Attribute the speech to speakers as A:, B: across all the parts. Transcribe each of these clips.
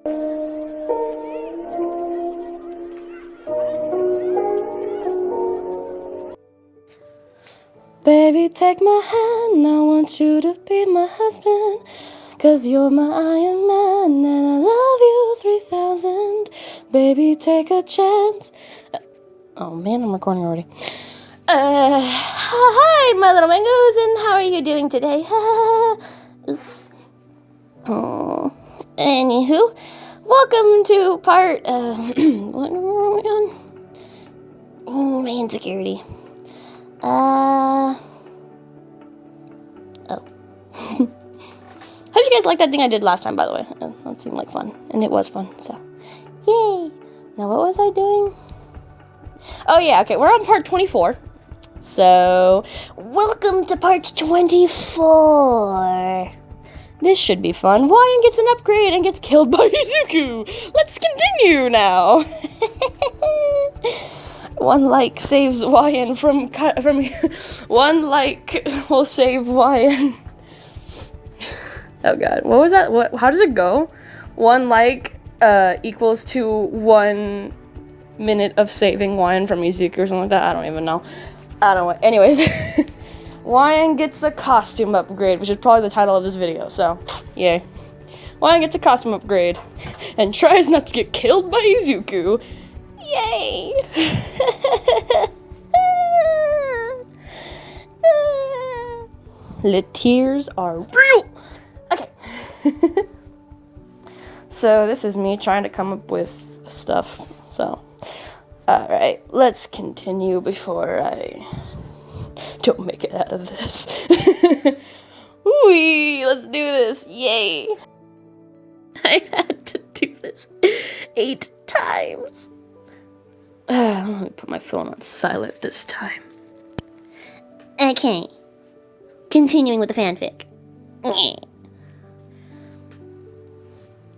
A: Baby, take my hand, I want you to be my husband, 'cause you're my Iron Man, and I love you 3000. Baby, take a chance. Oh man, I'm recording already. Hi, my little mangoes, and how are you doing today? Oops. Oh. Anywho, welcome to part, what are we on? Oh, my insecurity. Oh. How'd you guys like that thing I did last time, by the way? That seemed like fun, and it was fun, so. Yay! Now, what was I doing? Oh, yeah, okay, we're on part 24. So, welcome to part 24. This should be fun. Wyan gets an upgrade and gets killed by Izuku. Let's continue now. One like saves Wyan from one like will save Wyan. Oh god, what was that? How does it go? One like equals to 1 minute of saving Wyan from Izuku or something like that. I don't even know. I don't know. Anyways, Wyan gets a costume upgrade, which is probably the title of this video. So, yay. Wyan gets a costume upgrade and tries not to get killed by Izuku. Yay! The tears are real! Okay. So, this is me trying to come up with stuff. So, alright, let's continue before I don't make it out of this. Whee! Let's do this! Yay! I had to do this 8 times. Let me put my phone on silent this time. Okay. Continuing with the fanfic.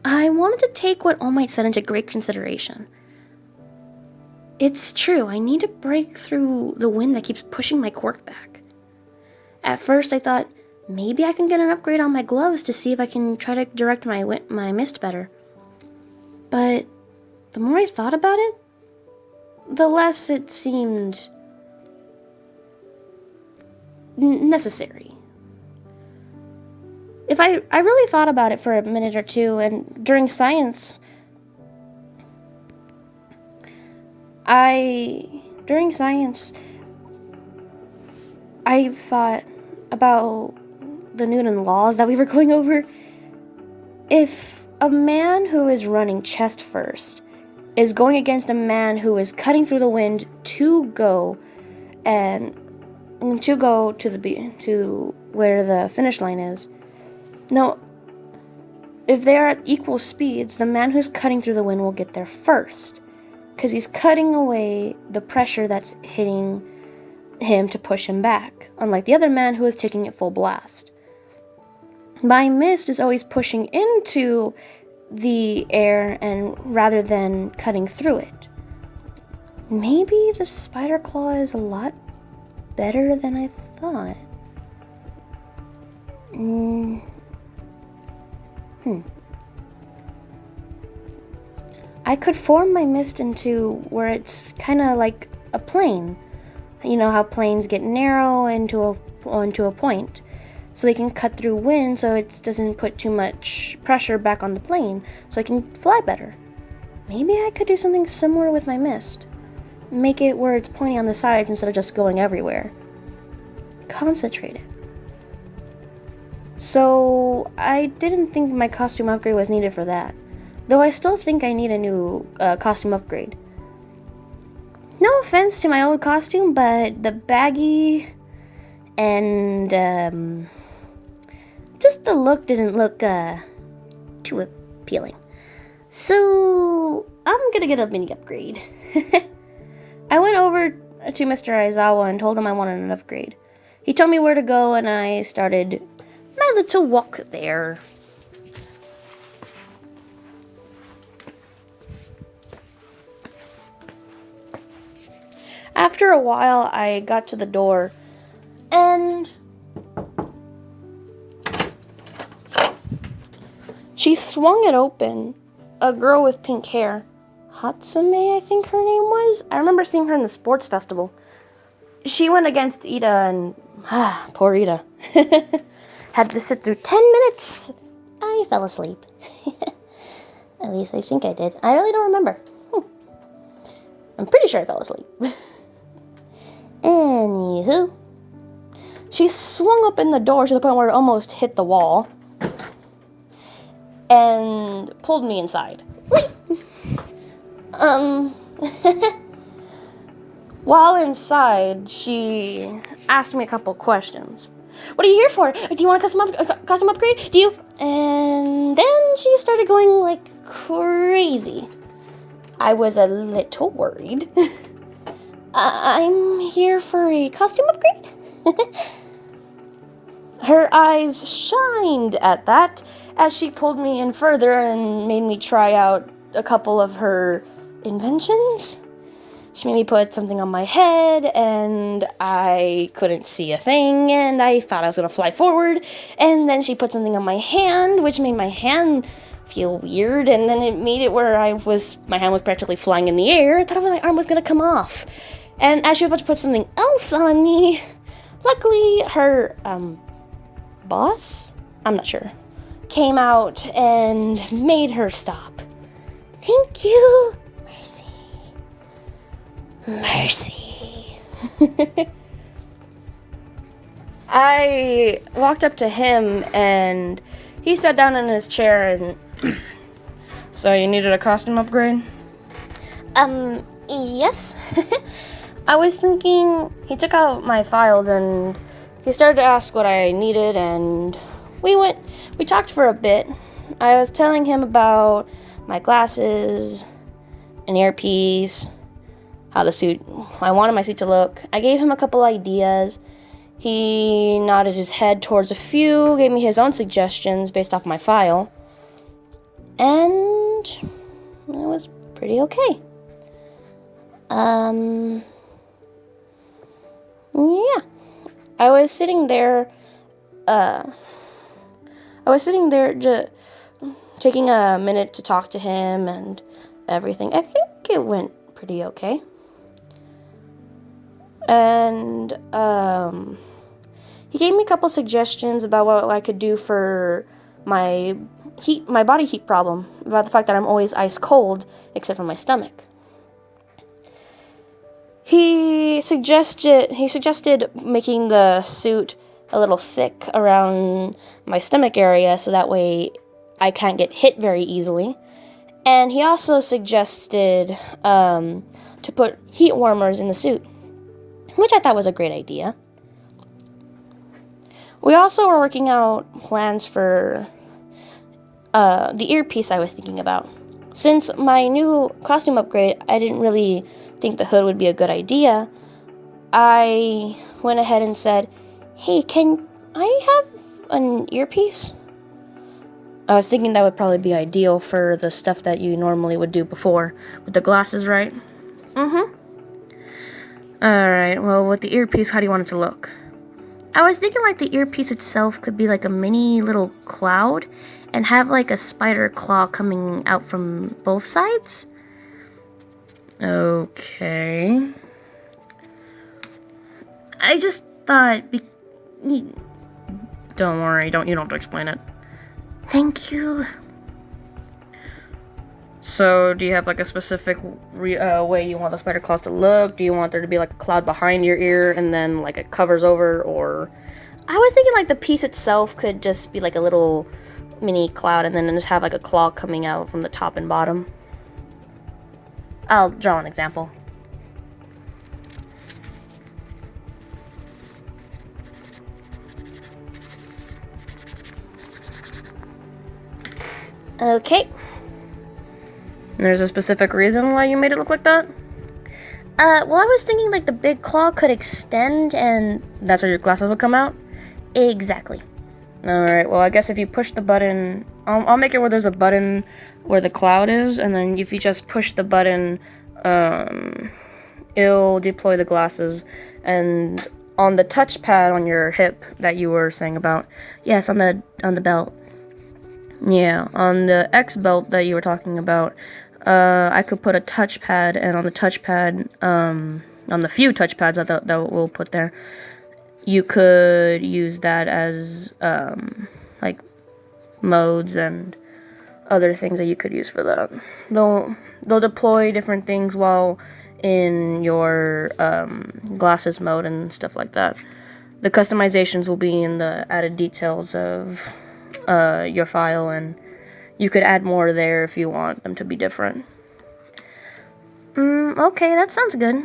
A: I wanted to take what All Might said into great consideration. It's true, I need to break through the wind that keeps pushing my quirk back. At first I thought, maybe I can get an upgrade on my gloves to see if I can try to direct my mist better. But the more I thought about it, the less it seemed necessary. If I really thought about it for a minute or two, and during science, I thought about the Newton laws that we were going over. If a man who is running chest first is going against a man who is cutting through the wind to go to where the finish line is. No, if they are at equal speeds, the man who's cutting through the wind will get there first, because he's cutting away the pressure that's hitting him to push him back, unlike the other man who is taking it full blast. My mist is always pushing into the air and rather than cutting through it. Maybe the spider claw is a lot better than I thought. I could form my mist into where it's kind of like a plane. You know how planes get narrow onto a point, so they can cut through wind so it doesn't put too much pressure back on the plane, so I can fly better. Maybe I could do something similar with my mist. Make it where it's pointing on the sides instead of just going everywhere. Concentrate it. So, I didn't think my costume upgrade was needed for that. Though I still think I need a new costume upgrade. No offense to my old costume, but the baggy and just the look didn't look too appealing. So, I'm gonna get a mini upgrade. I went over to Mr. Aizawa and told him I wanted an upgrade. He told me where to go, and I started my little walk there. After a while, I got to the door, and she swung it open a girl with pink hair. Hatsume, I think her name was. I remember seeing her in the sports festival. She went against Ida and... poor Ida. Had to sit through 10 minutes. I fell asleep. At least I think I did. I really don't remember. I'm pretty sure I fell asleep. Anywho. She swung up in the door to the point where it almost hit the wall. And pulled me inside. While inside, she asked me a couple questions. What are you here for? Do you want a custom upgrade? Do you... And then she started going like crazy. I was a little worried. I'm here for a costume upgrade? Her eyes shined at that as she pulled me in further and made me try out a couple of her inventions. She made me put something on my head, and I couldn't see a thing, and I thought I was going to fly forward, and then she put something on my hand, which made my hand feel weird, and then it made it where my hand was practically flying in the air. I thought my arm was going to come off. And as she was about to put something else on me, luckily her, boss? I'm not sure. Came out and made her stop. Thank you. Mercy. Mercy. I walked up to him and he sat down in his chair and...
B: So you needed a costume upgrade?
A: Yes. I was thinking... He took out my files and he started to ask what I needed, and we talked for a bit. I was telling him about my glasses, an earpiece, how I wanted my suit to look. I gave him a couple ideas. He nodded his head towards a few, gave me his own suggestions based off my file, and it was pretty okay. Yeah. I was sitting there just taking a minute to talk to him and everything. I think it went pretty okay. And he gave me a couple suggestions about what I could do for my body heat problem, about the fact that I'm always ice cold except for my stomach. He suggested making the suit a little thick around my stomach area so that way I can't get hit very easily. And he also suggested to put heat warmers in the suit, which I thought was a great idea. We also were working out plans for the earpiece I was thinking about. Since my new costume upgrade, I didn't really think the hood would be a good idea. I went ahead and said, "Hey, can I have an earpiece?" I was thinking that would probably be ideal for the stuff that you normally would do before, with the glasses, right? Mm-hmm. Alright, well, with the earpiece, how do you want it to look? I was thinking like the earpiece itself could be like a mini little cloud and have like a spider claw coming out from both sides. Okay. I just thought... Don't worry, you don't have to explain it. Thank you.
B: So, do you have like a specific way you want the spider claws to look? Do you want there to be like a cloud behind your ear and then like it covers over, or...
A: I was thinking like the piece itself could just be like a little mini cloud and then just have like a claw coming out from the top and bottom. I'll draw an example. Okay.
B: There's a specific reason why you made it look like that?
A: Well, I was thinking like the big claw could extend and...
B: That's where your glasses would come out?
A: Exactly.
B: Alright, well, I guess if you push the button... I'll make it where there's a button where the cloud is, and then if you just push the button, it'll deploy the glasses. And on the touchpad on your hip that you were saying about... Yes, on the belt. Yeah, on the X belt that you were talking about, I could put a touchpad, and on the touchpad, on the few touchpads that we'll put there, you could use that as, like, modes and other things that you could use for that. They'll deploy different things while in your, glasses mode and stuff like that. The customizations will be in the added details of, your file, and you could add more there if you want them to be different. Okay, that sounds good.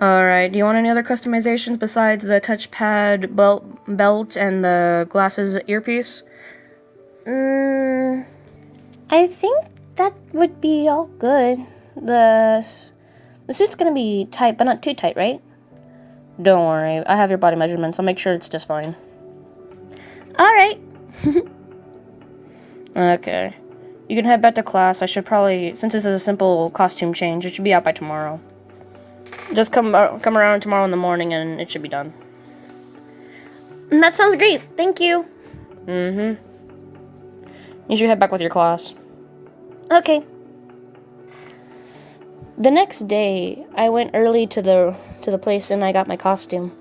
B: Alright, do you want any other customizations besides the touchpad belt and the glasses earpiece?
A: I think that would be all good. The suit's gonna be tight, but not too tight, right?
B: Don't worry, I have your body measurements. I'll make sure it's just fine.
A: Alright.
B: Okay. You can head back to class. I should probably, since this is a simple costume change, it should be out by tomorrow. Just come around tomorrow in the morning and it should be done.
A: That sounds great. Thank you.
B: You should head back with your class.
A: Okay.
B: The next day, I went early to the place and I got my costume.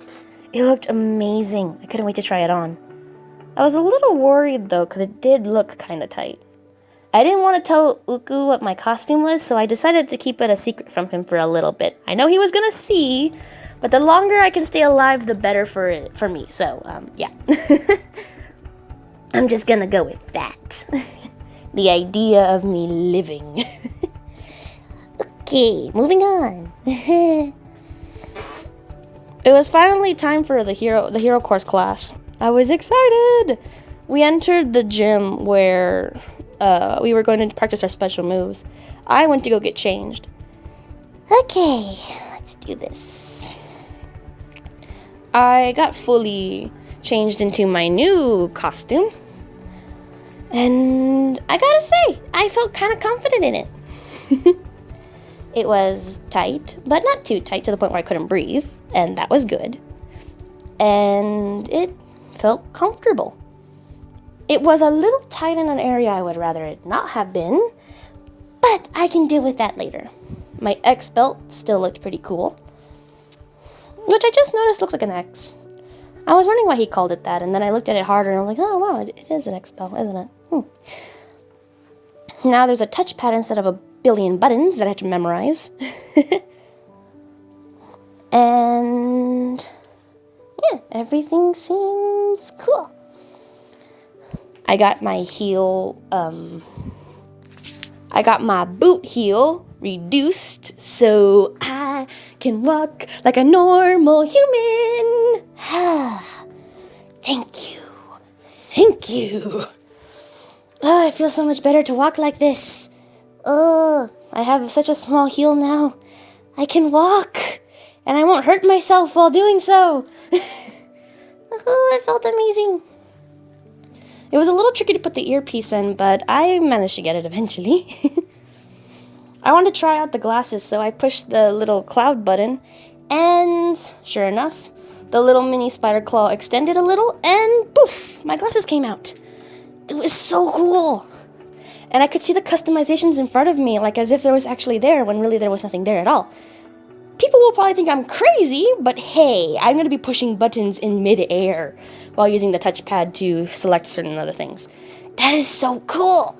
A: It looked amazing. I couldn't wait to try it on. I was a little worried, though, because it did look kind of tight. I didn't want to tell Uku what my costume was, so I decided to keep it a secret from him for a little bit. I know he was going to see, but the longer I can stay alive, the better for me. So, yeah. I'm just going to go with that. The idea of me living. Okay, moving on.
B: It was finally time for the hero course class. I was excited. We entered the gym where we were going to practice our special moves. I went to go get changed.
A: Okay, let's do this.
B: I got fully changed into my new costume.
A: And I gotta say, I felt kind of confident in it. It was tight, but not too tight to the point where I couldn't breathe, and that was good. And it felt comfortable. It was a little tight in an area I would rather it not have been, but I can deal with that later. My X belt still looked pretty cool, which I just noticed looks like an X. I was wondering why he called it that, and then I looked at it harder and I was like, oh wow, it is an X belt, isn't it? Now there's a touchpad instead of a billion buttons that I have to memorize. And yeah, everything seems cool. I got my heel, I got my boot heel reduced so I can walk like a normal human. Thank you. Thank you. Oh, I feel so much better to walk like this. Oh, I have such a small heel now. I can walk, and I won't hurt myself while doing so. Oh, it felt amazing. It was a little tricky to put the earpiece in, but I managed to get it eventually. I wanted to try out the glasses, so I pushed the little cloud button, and sure enough, the little mini spider claw extended a little, and poof, my glasses came out. It was so cool. And I could see the customizations in front of me, like as if there was actually there, when really there was nothing there at all. People will probably think I'm crazy, but hey, I'm going to be pushing buttons in mid-air while using the touchpad to select certain other things. That is so cool.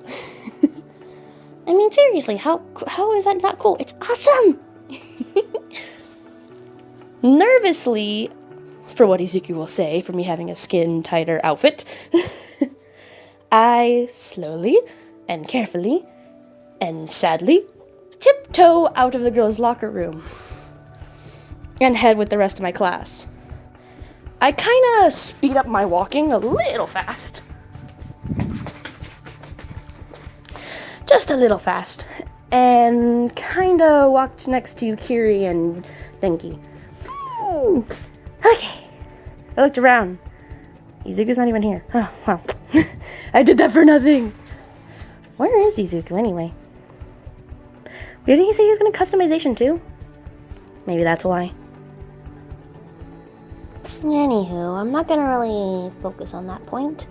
A: I mean, seriously, how is that not cool? It's awesome. Nervously, for what Izuku will say, for me having a skin-tighter outfit, I slowly and carefully and sadly tiptoe out of the girls' locker room and head with the rest of my class. I kind of speed up my walking a little fast. Just a little fast. And kind of walked next to Kiri and Denki. Okay. I looked around. Izuku's not even here. Oh, well. I did that for nothing. Where is Izuku anyway? Didn't he say he was going to customization too? Maybe that's why. Anywho, I'm not going to really focus on that point.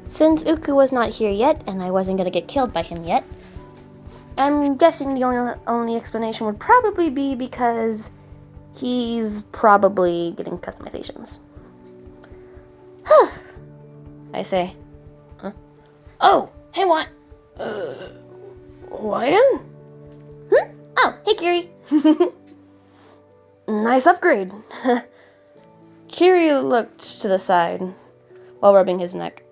A: Since Uku was not here yet, and I wasn't gonna get killed by him yet, I'm guessing the only explanation would probably be because he's probably getting customizations. I say. Huh? Oh, hey, what? Lion? Oh, hey, Kiri. Nice upgrade. Kiri looked to the side while rubbing his neck.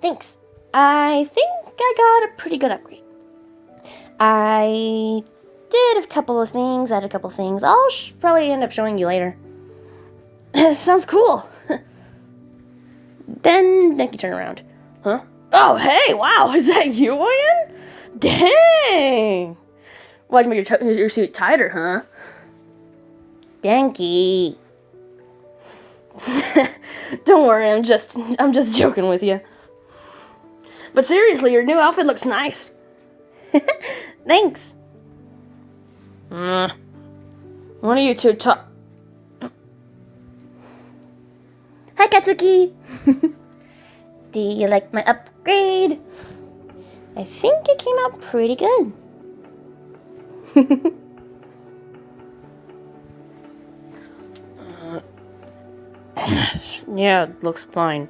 A: Thanks. I think I got a pretty good upgrade. I did a couple of things, added a couple of things. I'll probably end up showing you later. Sounds cool. Then Nicky turned around. Huh? Oh, hey, wow, is that you, Lion? Dang. Why'd you make your suit tighter, huh? Danky. Don't worry, I'm just joking with you. But seriously, your new outfit looks nice. Thanks. One of you two talk. Hi, Katsuki. Do you like my upgrade? I think it came out pretty good. Yeah, looks fine.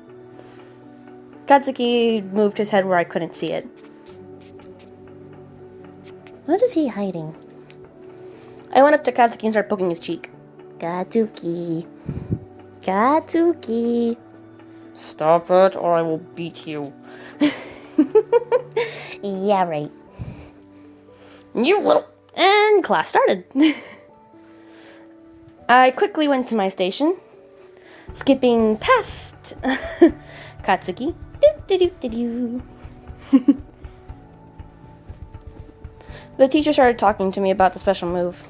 A: Katsuki moved his head where I couldn't see it. What is he hiding? I went up to Katsuki and started poking his cheek. Katsuki. Katsuki. Stop it or I will beat you. Yeah, right. You little... And class started. I quickly went to my station, skipping past Katsuki. The teacher started talking to me about the special move.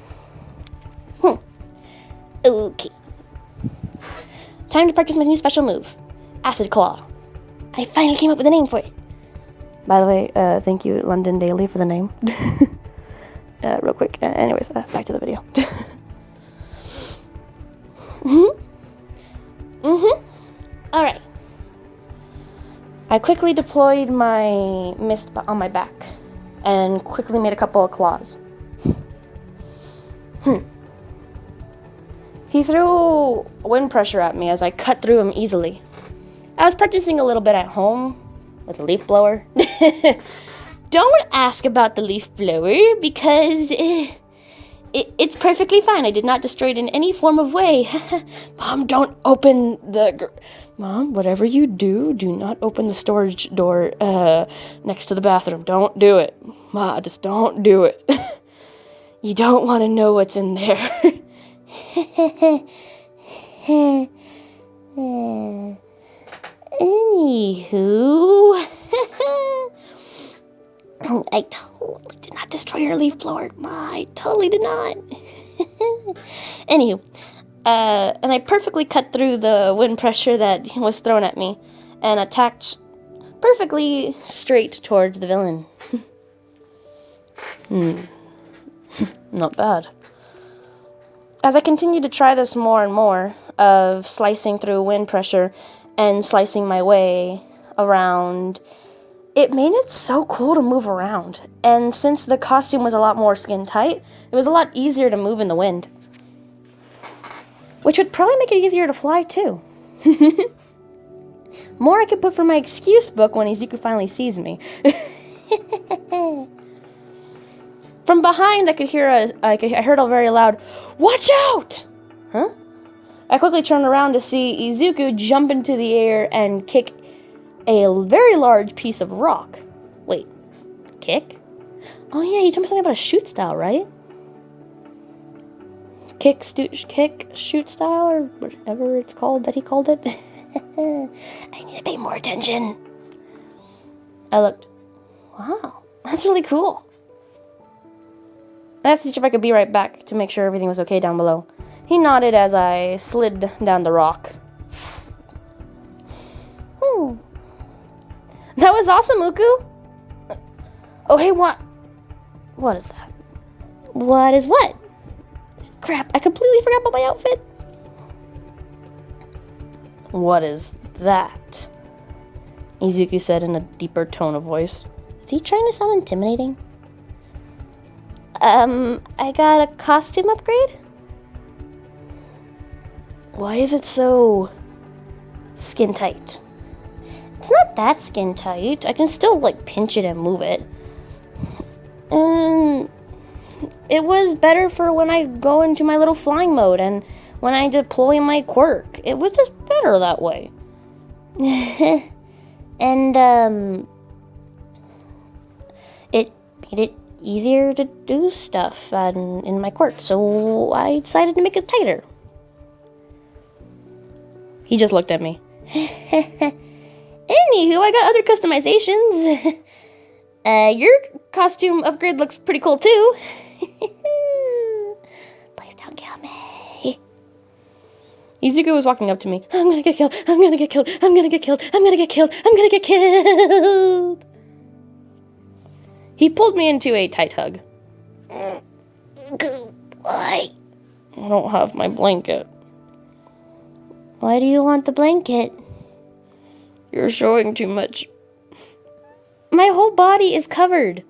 A: Okay. Time to practice my new special move. Acid Claw. I finally came up with a name for it. By the way, thank you, London Daily, for the name. Real quick. Anyways, back to the video. Alright. I quickly deployed my mist on my back and quickly made a couple of claws. He threw wind pressure at me as I cut through him easily. I was practicing a little bit at home with a leaf blower. Don't ask about the leaf blower because it's perfectly fine. I did not destroy it in any form of way. Mom, don't open the... Mom, whatever you do, do not open the storage door next to the bathroom. Don't do it. Ma, just don't do it. You don't want to know what's in there. Anywho... I totally did not destroy your leaf blower. I totally did not. Anywho, and I perfectly cut through the wind pressure that was thrown at me and attacked perfectly straight towards the villain. Not bad. As I continued to try this more and more of slicing through wind pressure and slicing my way around, it made it so cool to move around. And since the costume was a lot more skin tight, it was a lot easier to move in the wind. Which would probably make it easier to fly too. More I could put for my excuse book when Izuku finally sees me. From behind, I heard a very loud, "Watch out!" Huh? I quickly turned around to see Izuku jump into the air and kick a very large piece of rock. Wait, kick? Oh yeah, you told me something about a shoot style, right? Kick, shoot style, or whatever it's called that he called it. I need to pay more attention. I looked. Wow, that's really cool. I asked the teacher if I could be right back to make sure everything was okay down below. He nodded as I slid down the rock. That was awesome, Uku! Oh, hey, what? What is that? What is what? Crap, I completely forgot about my outfit.
B: What is that? Izuku said in a deeper tone of voice.
A: Is he trying to sound intimidating? I got a costume upgrade?
B: Why is it so skin tight?
A: It's not that skin tight. I can still, like, pinch it and move it. And it was better for when I go into my little flying mode and when I deploy my quirk. It was just better that way. And, it made it easier to do stuff in my quirk, so I decided to make it tighter.
B: He just looked at me.
A: Anywho, I got other customizations. Your costume upgrade looks pretty cool too. Please don't kill me.
B: Izuku was walking up to me. I'm gonna get killed. I'm gonna get killed. I'm gonna get killed. I'm gonna get killed. I'm gonna get killed. He pulled me into a tight hug.
A: Why?
B: I don't have my blanket.
A: Why do you want the blanket?
B: You're showing too much.
A: My whole body is covered.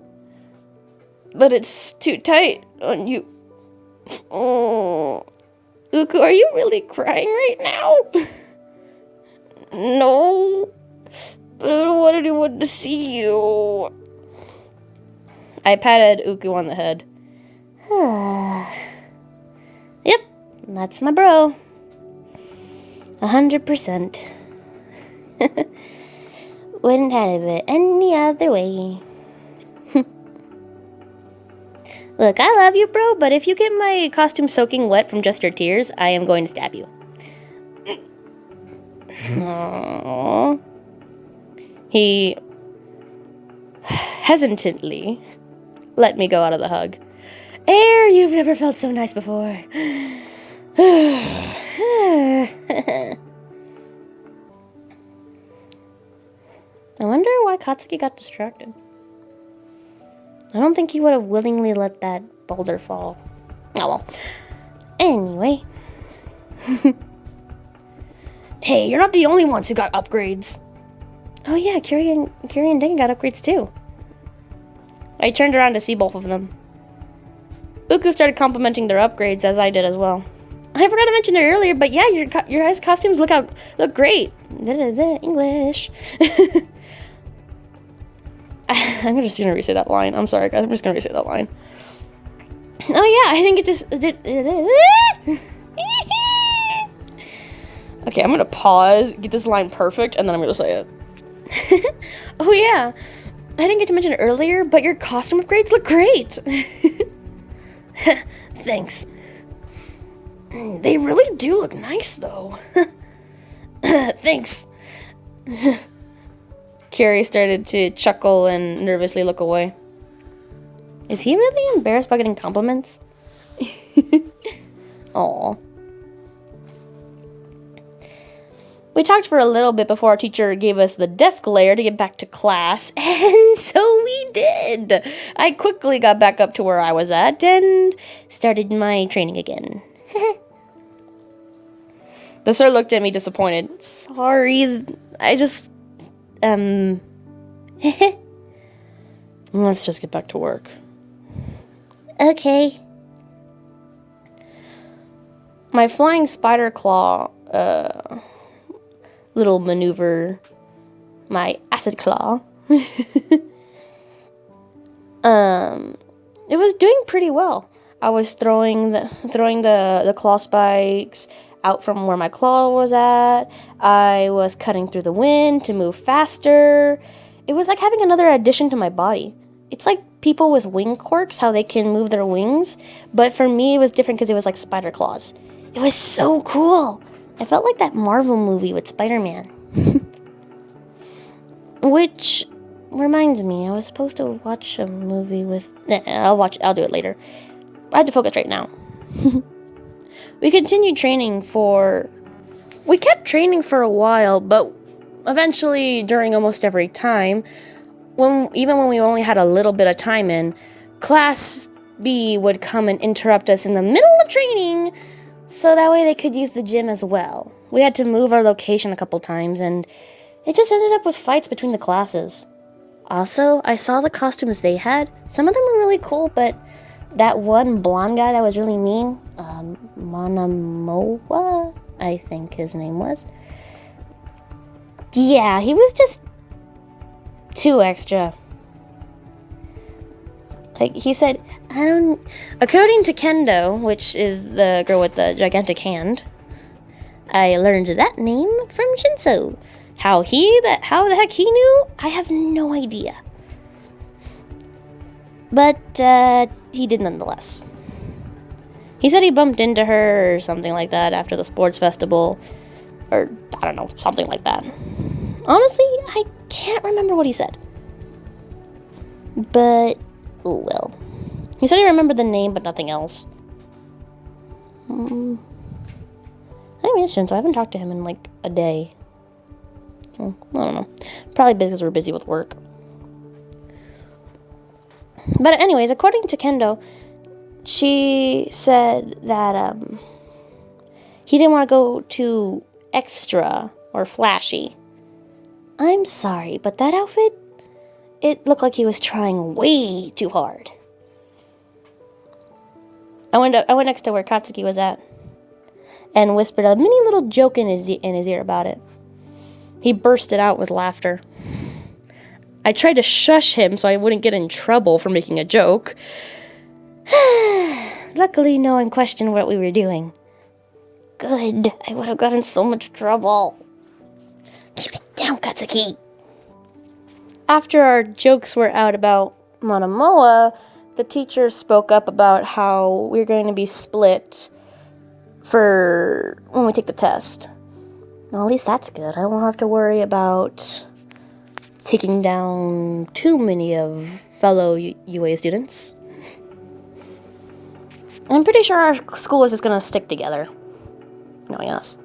B: But it's too tight on you.
A: Uku, are you really crying right now?
B: No. But I don't want anyone to see you. I patted Uku on the head.
A: Yep, that's my bro. 100%. Wouldn't have it any other way. Look, I love you, bro, but if you get my costume soaking wet from just your tears, I am going to stab you.
B: Aww. He hesitantly let me go out of the hug.
A: Air, you've never felt so nice before. I wonder why Katsuki got distracted. I don't think he would have willingly let that boulder fall. Oh well. Anyway.
B: Hey, you're not the only ones who got upgrades.
A: Oh yeah, Kiri and Dengen got upgrades too.
B: I turned around to see both of them. Uku started complimenting their upgrades as I did as well.
A: I forgot to mention it earlier, but yeah, your guys' costumes look great. English.
B: I'm just gonna re-say that line. I'm sorry, guys. I'm just gonna re-say that line.
A: Oh yeah, I didn't get this.
B: Okay, I'm gonna pause, get this line perfect, and then I'm gonna say it.
A: Oh yeah, I didn't get to mention it earlier, but your costume upgrades look great.
B: Thanks. They really do look nice, though. Thanks. Kiri started to chuckle and nervously look away.
A: Is he really embarrassed by getting compliments?
B: Aw. We talked for a little bit before our teacher gave us the death glare to get back to class, and so we did. I quickly got back up to where I was at and started my training again. The sir looked at me disappointed. Sorry, I just... Let's just get back to work.
A: Okay.
B: My flying spider claw, little maneuver, my acid claw, it was doing pretty well. I was throwing the claw spikes out from where my claw was at. I was cutting through the wind to move faster. It was like having another addition to my body. It's like people with wing quirks, how they can move their wings. But for me, it was different because it was like spider claws. It was so cool. I felt like that Marvel movie with Spider-Man. Which reminds me, I was supposed to watch a movie with... I'll do it later. I have to focus right now. We continued training we kept training for a while, but eventually, during almost every time, even when we only had a little bit of time in, class
A: B would come and interrupt us in the middle of training, so that way they could use the gym as well. We had to move our location a couple times, and it just ended up with fights between the classes. Also, I saw the costumes they had. Some of them were really cool, but that one blonde guy that was really mean, Monamoa, I think his name was. Yeah, he was just too extra. Like, he said, according to Kendo, which is the girl with the gigantic hand, I learned that name from Shinso. How the heck he knew, I have no idea. But, he did nonetheless. He said he bumped into her or something like that after the sports festival, or, I don't know, something like that. Honestly, I can't remember what he said. But, oh well. He said he remembered the name, but nothing else. I miss Shinso. I haven't talked to him in like a day. I don't know. Probably because we're busy with work. But anyways, according to Kendo, she said that he didn't want to go too extra or flashy. I'm sorry, but that outfit, it looked like he was trying way too hard. I went next to where Katsuki was at and whispered a mini little joke in his ear about it. He bursted out with laughter. I tried to shush him so I wouldn't get in trouble for making a joke. Luckily, no one questioned what we were doing. Good. I would have gotten so much trouble. Keep it down, Katsuki. After our jokes were out about Monamoa, the teacher spoke up about how we're going to be split for when we take the test. Well, at least that's good. I won't have to worry about taking down too many of fellow UA students. I'm pretty sure our school is just going to stick together, knowing us.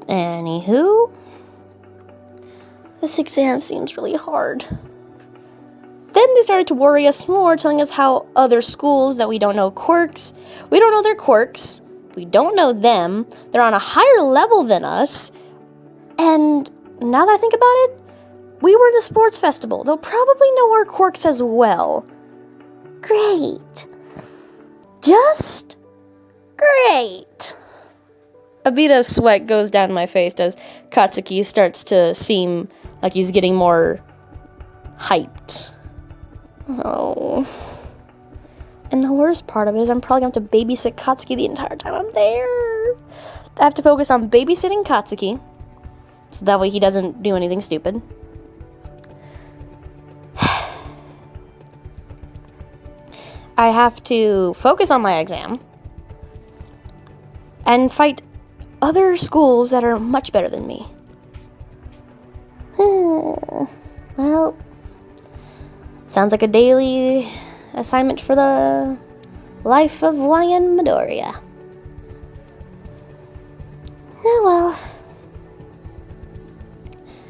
A: Anywho, this exam seems really hard. Then they started to worry us more, telling us how other schools that we don't know we don't know their quirks, we don't know them, they're on a higher level than us, and now that I think about it, we were in a sports festival. They'll probably know our quirks as well. Great. Just great. A bead of sweat goes down my face as Katsuki starts to seem like he's getting more hyped. Oh. And the worst part of it is I'm probably going to have to babysit Katsuki the entire time I'm there. I have to focus on babysitting Katsuki, so that way he doesn't do anything stupid. I have to focus on my exam and fight other schools that are much better than me. Well, sounds like a daily assignment for the life of YN Midoriya. Oh well.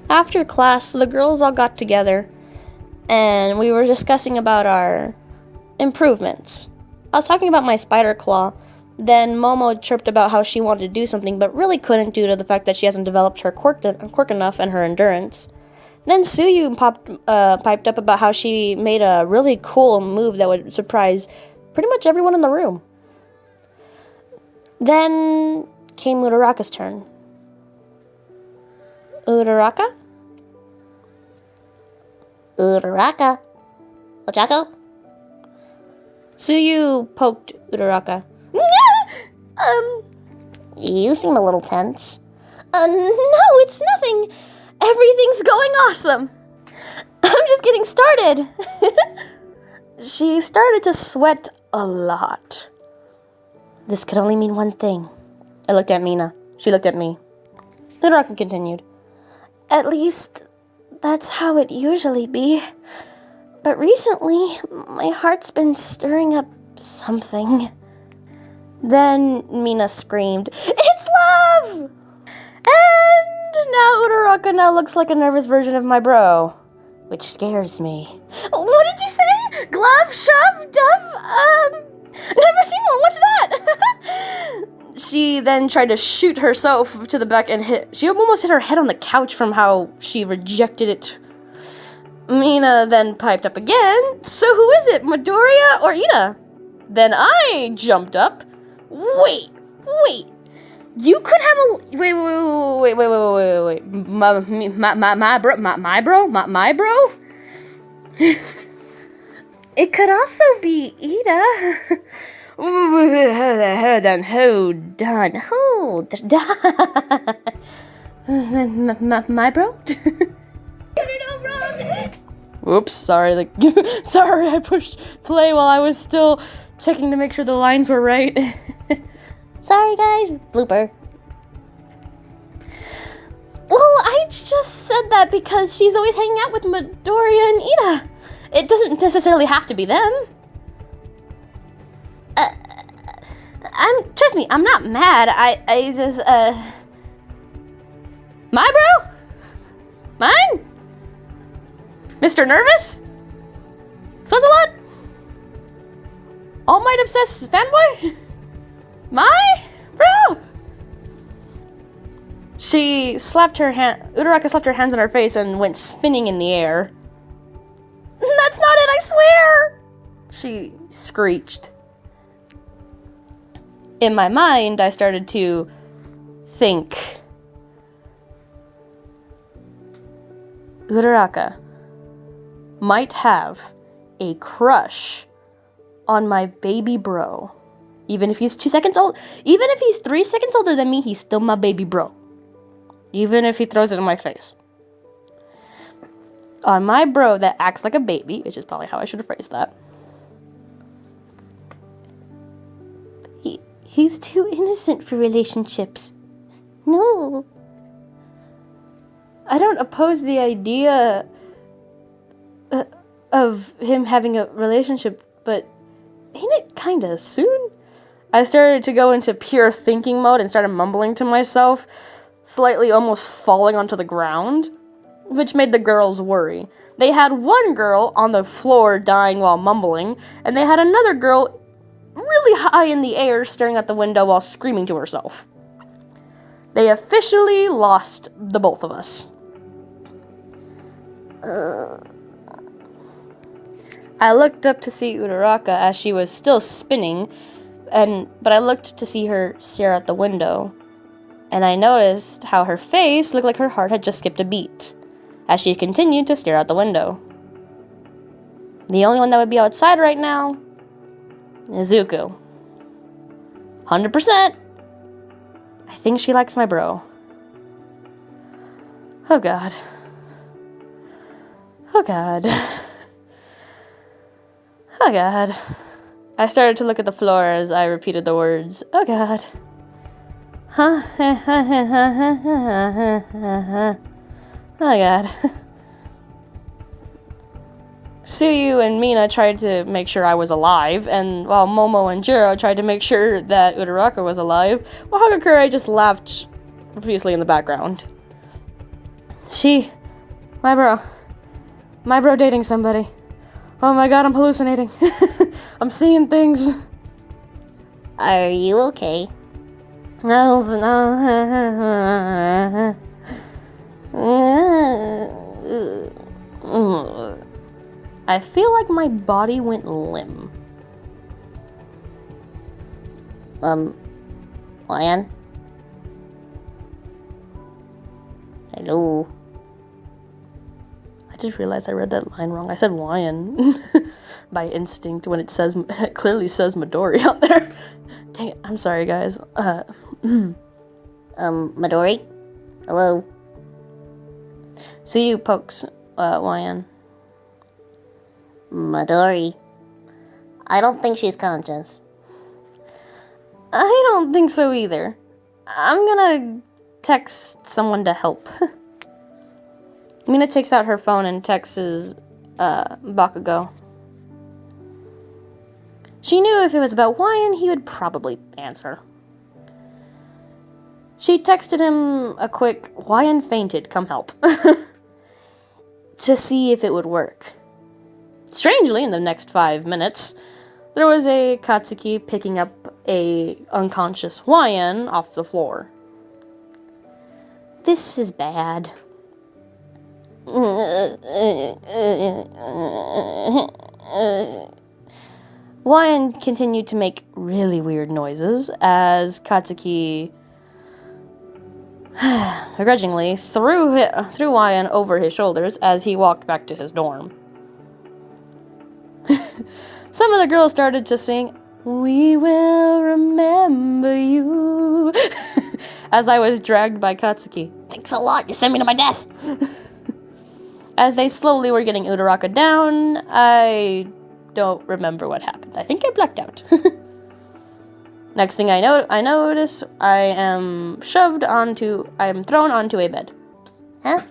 A: After class, the girls all got together and we were discussing about our improvements. I was talking about my spider claw. Then Momo chirped about how she wanted to do something but really couldn't due to the fact that she hasn't developed her quirk enough and her endurance. Then Suyu piped up about how she made a really cool move that would surprise pretty much everyone in the room. Then came Uraraka's turn. Uraraka? Uraraka? Ochako? Suyu poked Uraraka. You seem a little tense. No, it's nothing. Everything's going awesome. I'm just getting started. She started to sweat a lot. This could only mean one thing. I looked at Mina. She looked at me. Uraraka continued. At least, that's how it usually be. But recently, my heart's been stirring up something. Then Mina screamed, "It's love!" And now Uraraka now looks like a nervous version of my bro, which scares me. What did you say? Glove, shove, dove, never seen one, what's that? She then tried to shoot herself to the back and she almost hit her head on the couch from how she rejected it. Mina then piped up again. So who is it, Midoriya or Ida? Then I jumped up. Wait. You could have a wait. My bro. It could also be Ida. Hold on. My bro. Whoops, sorry. Sorry, I pushed play while I was still checking to make sure the lines were right. Sorry, guys. Blooper. Well, I just said that because she's always hanging out with Midoriya and Ida. It doesn't necessarily have to be them. Trust me, I'm not mad. I just, my bro? Mine? Mr. Nervous? Swizzalot? All Might Obsessed Fanboy? My bro? She slapped her hand. Uraraka slapped her hands on her face and went spinning in the air. That's not it, I swear! She screeched. In my mind, I started to think. Uraraka might have a crush on my baby bro. Even if he's 2 seconds old, even if he's 3 seconds older than me, he's still my baby bro. Even if he throws it in my face. On my bro that acts like a baby, which is probably how I should have phrased that. He's too innocent for relationships. No. I don't oppose the idea of him having a relationship, but ain't it kinda soon? I started to go into pure thinking mode and started mumbling to myself, slightly almost falling onto the ground, which made the girls worry. They had one girl on the floor dying while mumbling, and they had another girl really high in the air staring at the window while screaming to herself. They officially lost the both of us. I looked up to see Uraraka as she was still spinning, but I looked to see her stare at the window, and I noticed how her face looked like her heart had just skipped a beat as she continued to stare out the window. The only one that would be outside right now is Izuku. 100%. I think she likes my bro. Oh god. Oh god. Oh god. I started to look at the floor as I repeated the words, oh god. Oh god. Suyu and Mina tried to make sure I was alive, and while Momo and Jiro tried to make sure that Uraraka was alive, while Hagakure just laughed profusely in the background. My bro dating somebody. Oh my god, I'm hallucinating. I'm seeing things.
C: Are you okay?
A: No. I feel like my body went limp.
C: Lion? Hello?
A: I just realized I read that line wrong. I said lion by instinct when it clearly says Midori out there. Dang it, I'm sorry guys.
C: Midori? Hello?
A: See you pokes, lion.
C: Midori? I don't think she's conscious.
A: I don't think so either. I'm gonna text someone to help. Mina takes out her phone and texts Bakugo. She knew if it was about Wyan, he would probably answer. She texted him a quick, Wyan fainted, come help, to see if it would work.
B: Strangely, in the next 5 minutes, there was a Katsuki picking up a unconscious Hawaiian off the floor. This is bad. Hawaiian continued to make really weird noises as Katsuki begrudgingly threw Hawaiian over his shoulders as he walked back to his dorm. Some of the girls started to sing, "We will remember you," as I was dragged by Katsuki.
C: Thanks a lot. You sent me to my death.
B: As they slowly were getting Uraraka down, I don't remember what happened. I think I blacked out. Next thing I notice, I am thrown onto a bed.
C: Huh?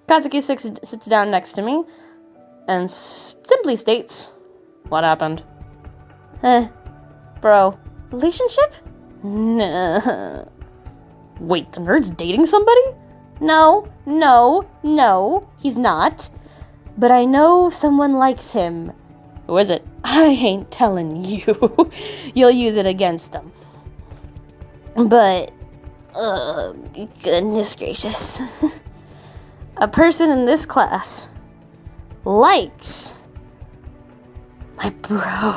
B: Katsuki sits down next to me and simply states, "What happened?" Bro, relationship? Nah. Wait, the nerd's dating somebody? No, he's not. But I know someone likes him. Who is it? I ain't telling you. You'll use it against them. But, goodness gracious. A person in this class likes my bro.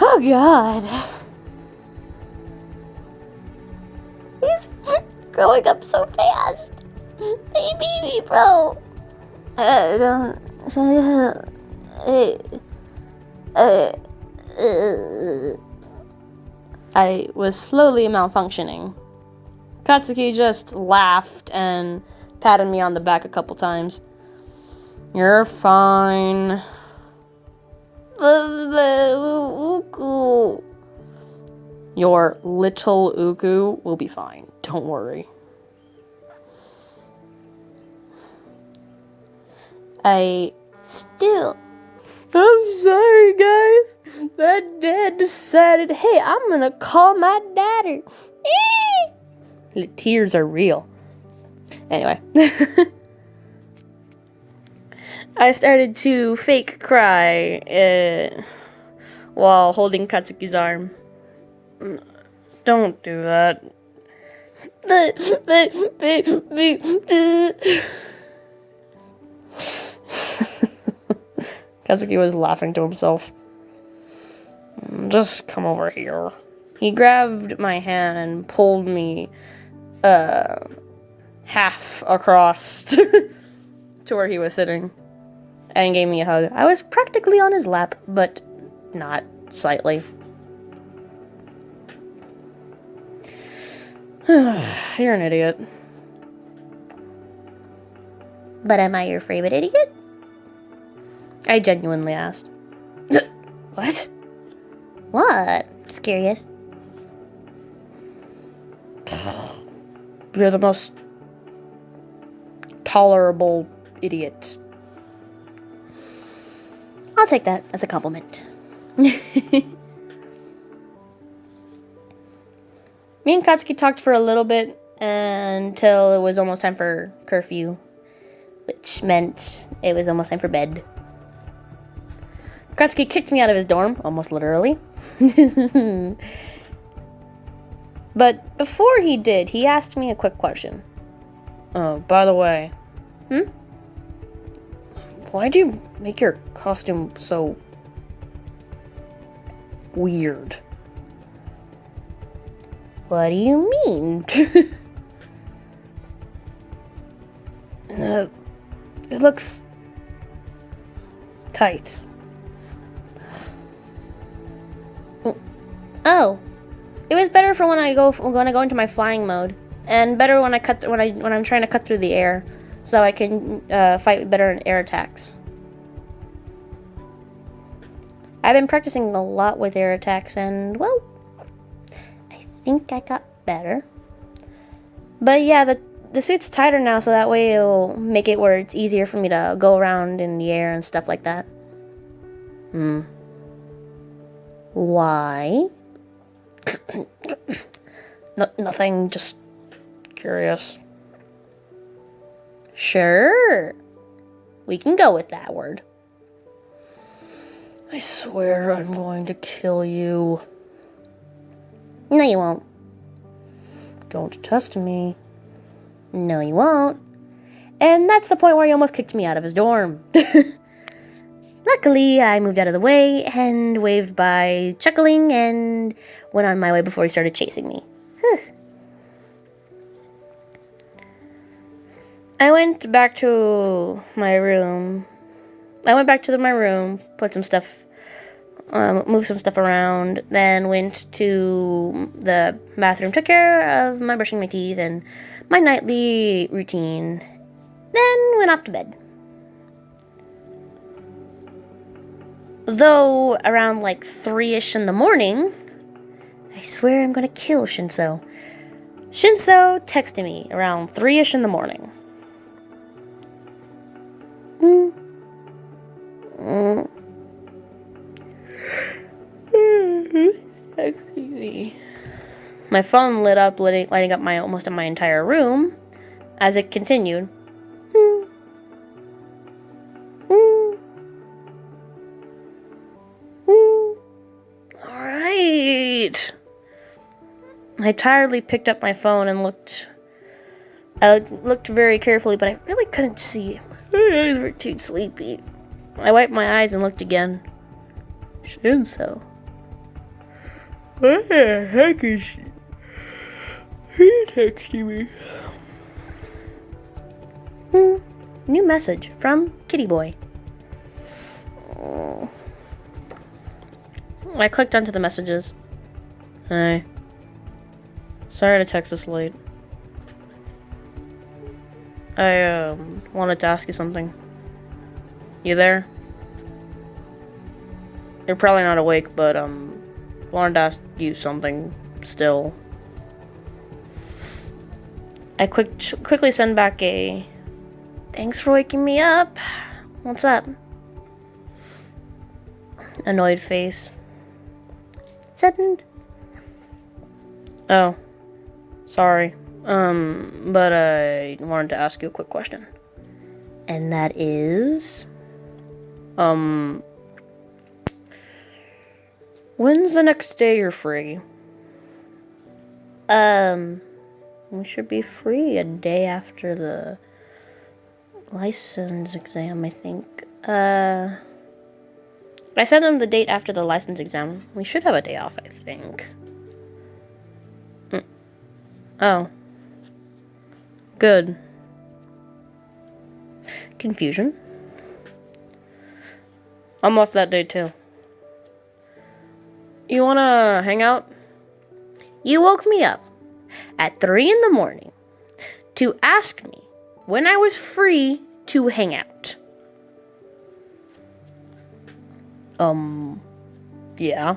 B: Oh, God.
C: He's growing up so fast. Baby, bro.
B: I was slowly malfunctioning. Katsuki just laughed and patted me on the back a couple times. "You're fine."
C: Uku.
B: Your little Uku will be fine. Don't worry. I'm sorry, guys. My dad decided, hey, I'm gonna call my daddy. The tears are real. Anyway. I started to fake cry while holding Katsuki's arm. Don't do that. Katsuki was laughing to himself. Just come over here. He grabbed my hand and pulled me half across to where he was sitting and gave me a hug. I was practically on his lap, but not slightly. You're an idiot.
C: But am I your favorite idiot?
B: I genuinely asked. What?
C: What? Just curious.
B: You're the most tolerable idiot.
C: I'll take that as a compliment.
B: Me and Katsuki talked for a little bit until it was almost time for curfew, which meant it was almost time for bed. Katsuki kicked me out of his dorm, almost literally. But before he did, he asked me a quick question. Oh, by the way. Why'd you make your costume so weird?
C: What do you mean?
B: It looks tight.
C: Oh, it was better for when I go into my flying mode, and better when I'm trying to cut through the air, so I can fight better in air attacks. I've been practicing a lot with air attacks, and well, I think I got better. But yeah, the suit's tighter now, so that way it'll make it where it's easier for me to go around in the air and stuff like that. Why?
B: Nothing, just curious.
C: Sure. We can go with that word.
B: I swear I'm going to kill you.
C: No, you won't.
B: Don't test me.
C: No, you won't. And that's the point where he almost kicked me out of his dorm. Luckily, I moved out of the way and waved by, chuckling, and went on my way before he started chasing me.
B: I went back to my room. Put some stuff, moved some stuff around, then went to the bathroom, took care of my brushing my teeth and my nightly routine, then went off to bed. Though around like 3-ish in the morning, I swear I'm gonna kill Shinso. Shinso texted me around 3-ish in the morning. My phone lit up, lighting up almost my entire room as it continued. Alright. I tiredly picked up my phone and looked. I looked very carefully, but I really couldn't see. My eyes were too sleepy. I wiped my eyes and looked again. Shinso. What the heck is she? He texting me. New message from Kitty Boy. I clicked onto the messages. Hey. Sorry to text this late. I wanted to ask you something. You there? You're probably not awake, but wanted to ask you something still. I quickly send back a thanks for waking me up. What's up? Annoyed face. Send. Oh. Sorry. But I wanted to ask you a quick question.
C: And that is...
B: When's the next day you're free?
C: We should be free a day after the license exam, I think.
B: I sent him the date after the license exam. We should have a day off, I think. Oh. Good. Confusion. I'm off that day too. You wanna hang out?
C: You woke me up at 3 in the morning to ask me when I was free to hang out.
B: Yeah.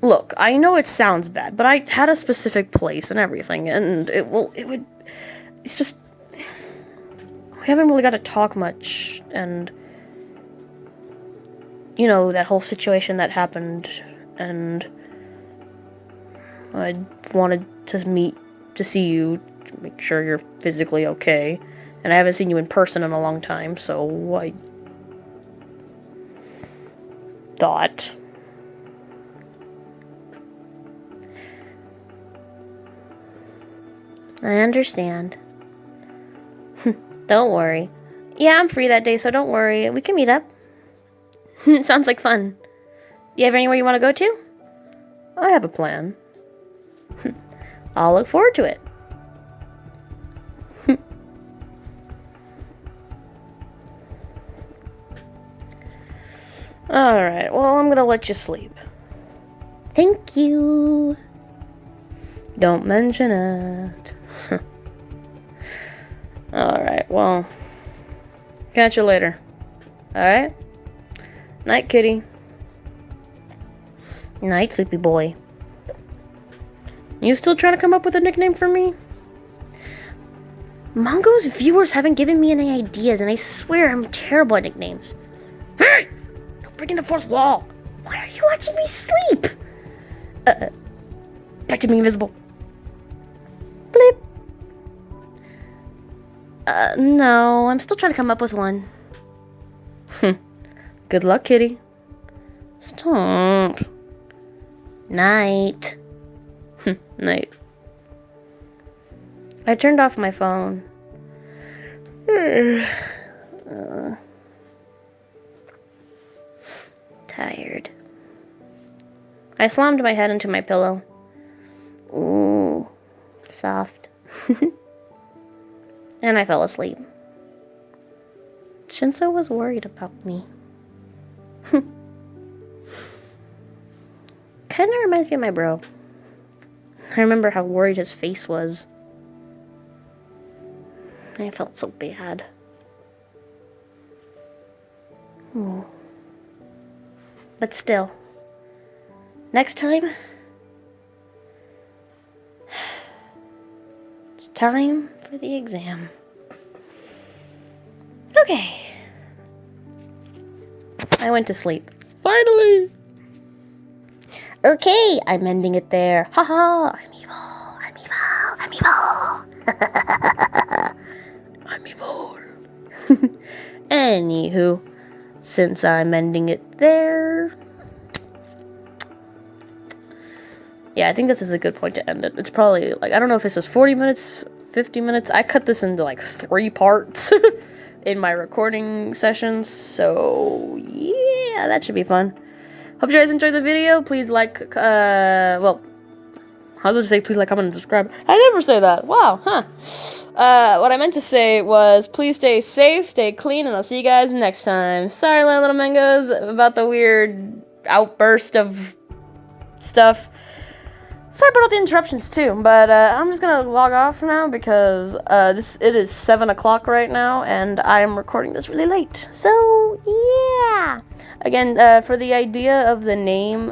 B: Look, I know it sounds bad, but I had a specific place and everything, and it's just, we haven't really got to talk much, and, you know, that whole situation that happened, and I wanted to see you, to make sure you're physically okay, and I haven't seen you in person in a long time, so I thought...
C: I understand. Don't worry. Yeah, I'm free that day, so don't worry. We can meet up. Sounds like fun. Do you have anywhere you want to go to?
B: I have a plan.
C: I'll look forward to it.
B: Alright, well, I'm gonna let you sleep.
C: Thank you.
B: Don't mention it. Alright, well, catch you later. Alright? Night, kitty.
C: Night, sleepy boy.
B: You still trying to come up with a nickname for me?
C: Mongo's viewers haven't given me any ideas, and I swear I'm terrible at nicknames.
B: Hey! You're breaking the fourth wall!
C: Why are you watching me sleep?
B: Back to being invisible.
C: Blip. No, I'm still trying to come up with one.
B: Good luck, kitty.
C: Stop. Night.
B: Night.
C: I turned off my phone. Tired. I slammed my head into my pillow. Ooh, soft. And I fell asleep. Shinso was worried about me. Kind of reminds me of my bro. I remember how worried his face was. I felt so bad. But still, next time, it's time for the exam. Okay. I went to sleep.
B: Finally!
C: Okay, I'm ending it there. Haha, I'm evil. I'm evil. I'm evil.
B: I'm evil.
C: Anywho, since I'm ending it there. Yeah, I think this is a good point to end it. It's probably, like, I don't know if this is 40 minutes, 50 minutes. I cut this into, like, 3 parts in my recording sessions. So, yeah, that should be fun. Hope you guys enjoyed the video. Please like, well, I was about to say please like, comment, and subscribe. I never say that. Wow, huh. What I meant to say was please stay safe, stay clean, and I'll see you guys next time. Sorry, little mangoes, about the weird outburst of stuff. Sorry about all the interruptions too, but I'm just gonna log off now because it is 7 o'clock right now, and I'm recording this really late. So yeah. Again, for the idea of the name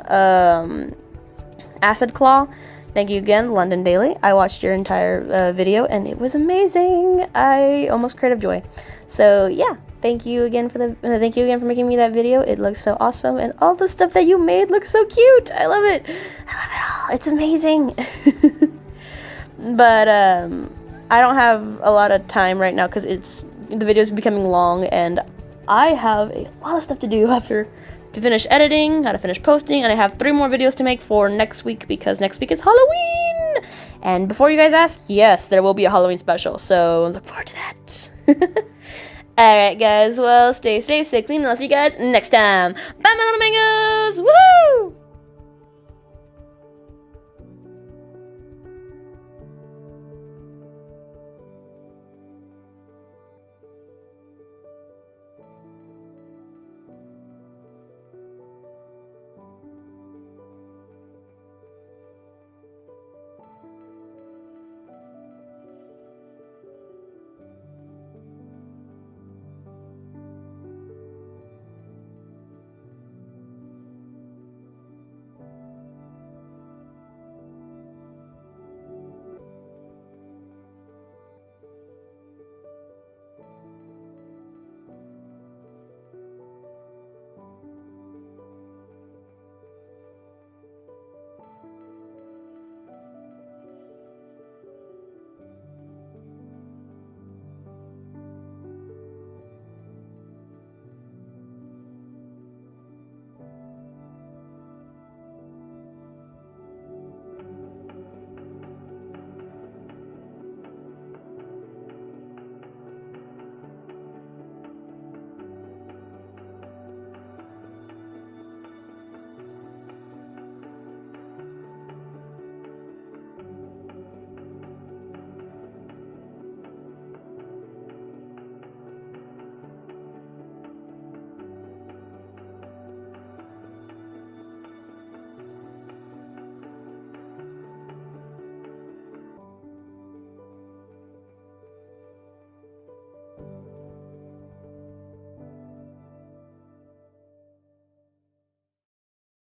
C: Acid Claw, thank you again, London Daily. I watched your entire video, and it was amazing. I almost cried of joy. So yeah. Thank you again for making me that video. It looks so awesome, and all the stuff that you made looks so cute. I love it. I love it all. It's amazing. But I don't have a lot of time right now because the video is becoming long, and I have a lot of stuff to do to finish editing, gotta finish posting, and I have 3 more videos to make for next week because next week is Halloween. And before you guys ask, yes, there will be a Halloween special, so look forward to that. Alright guys, well, stay safe, stay clean, and I'll see you guys next time. Bye my little mangoes! Woo!